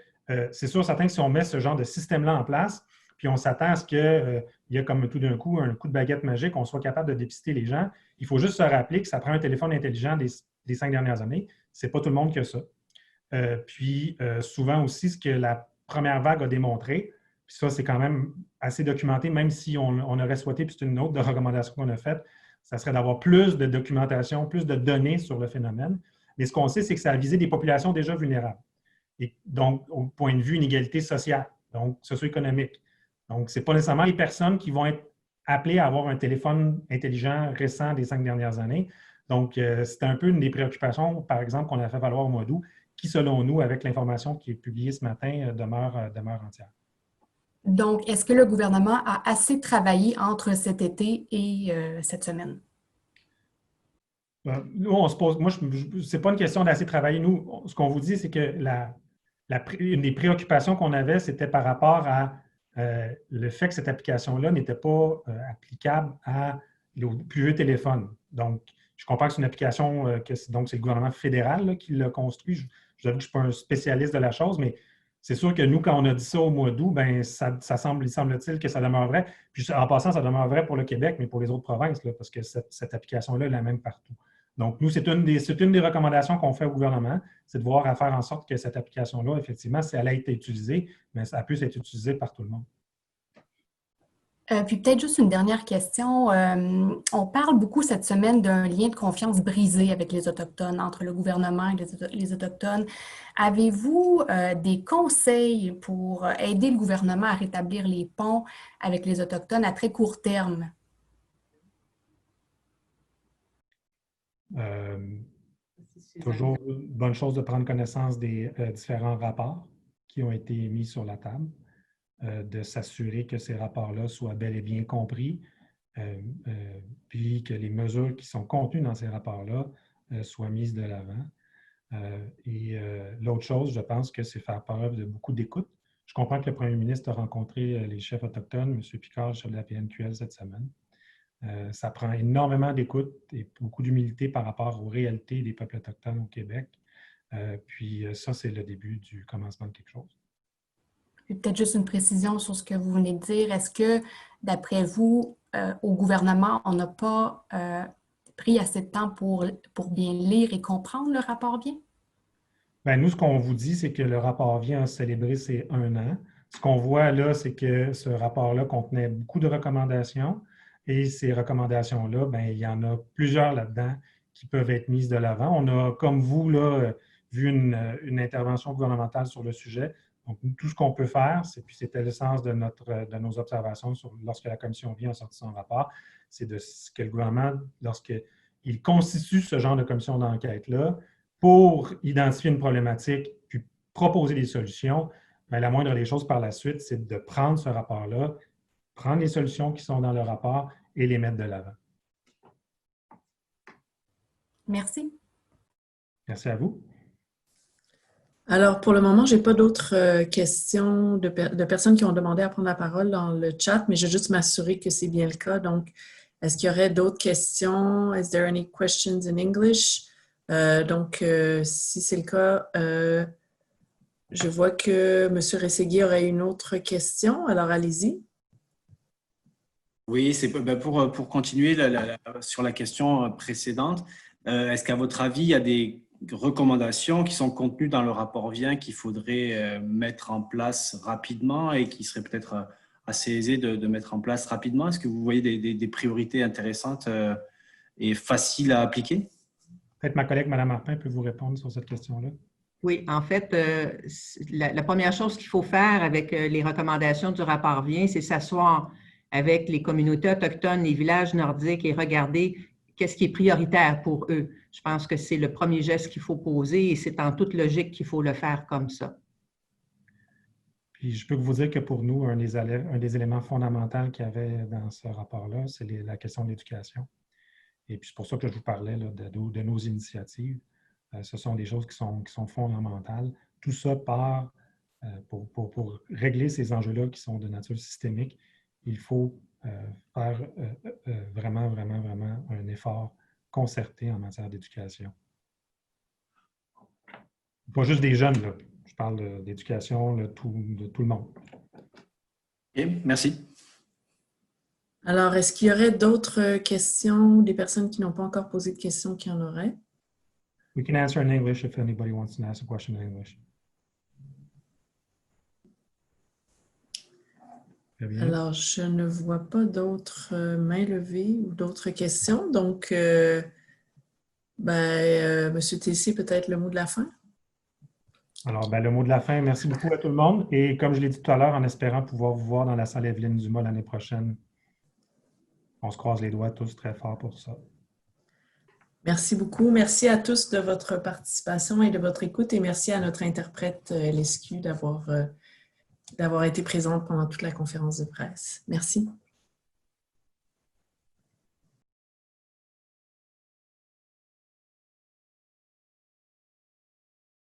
c'est sûr, certain que si on met ce genre de système-là en place, puis on s'attend à ce qu'il y ait comme tout d'un coup un coup de baguette magique, on soit capable de dépister les gens, il faut juste se rappeler que ça prend un téléphone intelligent des 5 dernières années. Ce n'est pas tout le monde qui a ça. Puis souvent aussi, ce que la première vague a démontré, puis ça, c'est quand même assez documenté, même si on aurait souhaité, puis c'est une autre de recommandation qu'on a faite, ça serait d'avoir plus de documentation, plus de données sur le phénomène. Mais ce qu'on sait, c'est que ça a visé des populations déjà vulnérables. Et donc, au point de vue inégalité sociale, donc socio-économique. Donc, ce n'est pas nécessairement les personnes qui vont être appelées à avoir un téléphone intelligent récent des 5 dernières années. Donc, c'était un peu une des préoccupations, par exemple, qu'on a fait valoir au mois d'août, qui, selon nous, avec l'information qui est publiée ce matin, demeure entière. Donc, est-ce que le gouvernement a assez travaillé entre cet été et cette semaine? Nous, on se pose, moi, ce n'est pas une question d'assez travailler. Nous, ce qu'on vous dit, c'est que une des préoccupations qu'on avait, c'était par rapport à le fait que cette application-là n'était pas applicable aux plus vieux téléphones. Donc, je comprends que c'est une application donc c'est le gouvernement fédéral là, qui l'a construit. Je avoue que je ne suis pas un spécialiste de la chose, mais c'est sûr que nous, quand on a dit ça au mois d'août, ben, semble-t-il que ça demeure vrai. Puis en passant, ça demeure vrai pour le Québec, mais pour les autres provinces, là, parce que cette application-là est la même partout. Donc, nous, c'est une des recommandations qu'on fait au gouvernement, c'est de voir à faire en sorte que cette application-là, effectivement, si elle a été utilisée, mais ça puisse être utilisée par tout le monde. Puis peut-être juste une dernière question. On parle beaucoup cette semaine d'un lien de confiance brisé avec les Autochtones, entre le gouvernement et les Autochtones. Avez-vous des conseils pour aider le gouvernement à rétablir les ponts avec les Autochtones à très court terme? Toujours une bonne chose de prendre connaissance des différents rapports qui ont été mis sur la table, de s'assurer que ces rapports-là soient bel et bien compris, puis que les mesures qui sont contenues dans ces rapports-là soient mises de l'avant. L'autre chose, je pense que c'est faire preuve de beaucoup d'écoute. Je comprends que le premier ministre a rencontré les chefs autochtones, M. Picard, le chef de la PNQL, cette semaine. Ça prend énormément d'écoute et beaucoup d'humilité par rapport aux réalités des peuples autochtones au Québec. Puis ça, c'est le début du commencement de quelque chose. Peut-être juste une précision sur ce que vous venez de dire. Est-ce que, d'après vous, au gouvernement, on n'a pas pris assez de temps pour bien lire et comprendre le rapport Vien? Bien, nous, ce qu'on vous dit, c'est que le rapport Vien a célébré ses 1 an. Ce qu'on voit là, c'est que ce rapport-là contenait beaucoup de recommandations. Et ces recommandations-là, bien, il y en a plusieurs là-dedans qui peuvent être mises de l'avant. On a, comme vous, là, vu une intervention gouvernementale sur le sujet. Donc, tout ce qu'on peut faire, puis c'était le sens de nos observations lorsque la commission Vien a sorti son rapport, c'est que le gouvernement, lorsqu'il constitue ce genre de commission d'enquête-là, pour identifier une problématique puis proposer des solutions, bien, la moindre des choses par la suite, c'est de prendre ce rapport-là, prendre les solutions qui sont dans le rapport et les mettre de l'avant. Merci. Merci à vous. Alors, pour le moment, je n'ai pas d'autres questions de personnes qui ont demandé à prendre la parole dans le chat, mais je veux juste m'assurer que c'est bien le cas. Donc, est-ce qu'il y aurait d'autres questions? Is there any questions in English? Si c'est le cas, je vois que M. Rességui aurait une autre question. Alors, allez-y. Oui, c'est pour continuer sur la question précédente. Est-ce qu'à votre avis, il y a recommandations qui sont contenues dans le rapport Vien qu'il faudrait mettre en place rapidement et qui serait peut-être assez aisé de mettre en place rapidement? Est-ce que vous voyez des priorités intéressantes et faciles à appliquer? Peut-être ma collègue Mme Martin peut vous répondre sur cette question-là. Oui, en fait, la première chose qu'il faut faire avec les recommandations du rapport Vien, c'est s'asseoir avec les communautés autochtones, les villages nordiques et regarder qu'est-ce qui est prioritaire pour eux. Je pense que c'est le premier geste qu'il faut poser et c'est en toute logique qu'il faut le faire comme ça. Puis je peux vous dire que pour nous, un des éléments fondamentaux qu'il y avait dans ce rapport-là, c'est la question de l'éducation. Et puis c'est pour ça que je vous parlais là, de nos initiatives. Ce sont des choses qui sont fondamentales. Tout ça part pour régler ces enjeux-là qui sont de nature systémique. Il faut faire vraiment un effort concerté en matière d'éducation. Pas juste des jeunes, là. Je parle d'éducation de tout le monde. OK, merci. Alors, est-ce qu'il y aurait d'autres questions, des personnes qui n'ont pas encore posé de questions qui en auraient? We can answer in English if anybody wants to ask a question in English. Alors, je ne vois pas d'autres mains levées ou d'autres questions. Donc, Monsieur Tessier, peut-être le mot de la fin? Alors, le mot de la fin, merci beaucoup à tout le monde. Et comme je l'ai dit tout à l'heure, en espérant pouvoir vous voir dans la salle Evelyne Dumas l'année prochaine, on se croise les doigts tous très fort pour ça. Merci beaucoup. Merci à tous de votre participation et de votre écoute. Et merci à notre interprète Lescu d'avoir été présente pendant toute la conférence de presse. Merci.